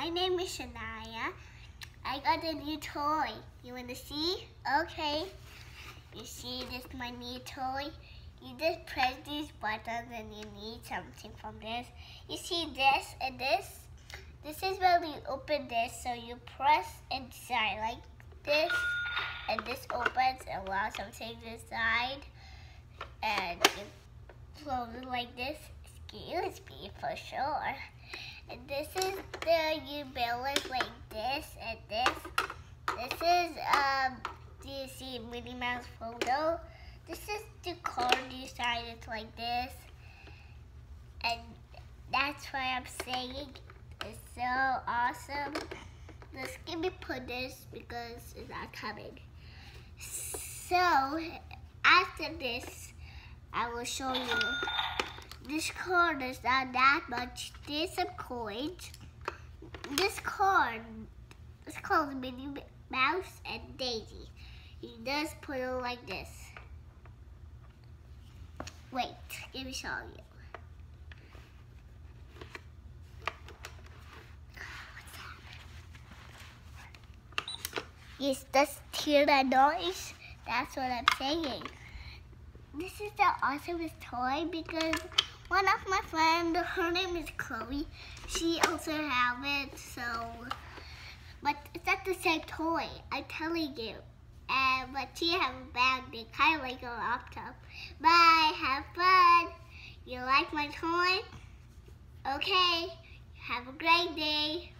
My name is Shania. I got a new toy. You want to see? Okay. You see, this is my new toy. You just press these buttons and you need something from this. You see this and this? This is when you open this, so you press inside like this, and this opens and allows something inside, and you close it like this. Excuse me for sure. And this is the you balance like this and this. This is do you see Minnie Mouse photo? This is the card you sign it like this. And that's why I'm saying it's so awesome. Let's give me put this because it's not coming. So after this, I will show you. This card is not that much. There's some coins. This card is called Minnie Mouse and Daisy. You just put it like this. Wait, let me show you. Yes, just hear that noise. That's what I'm saying. This is the awesomest toy because one of my friends, her name is Chloe, she also have it, so, but it's not the same toy, I'm telling you. But she have a bag, they kind of like a laptop. Bye, have fun. You like my toy? Okay, have a great day.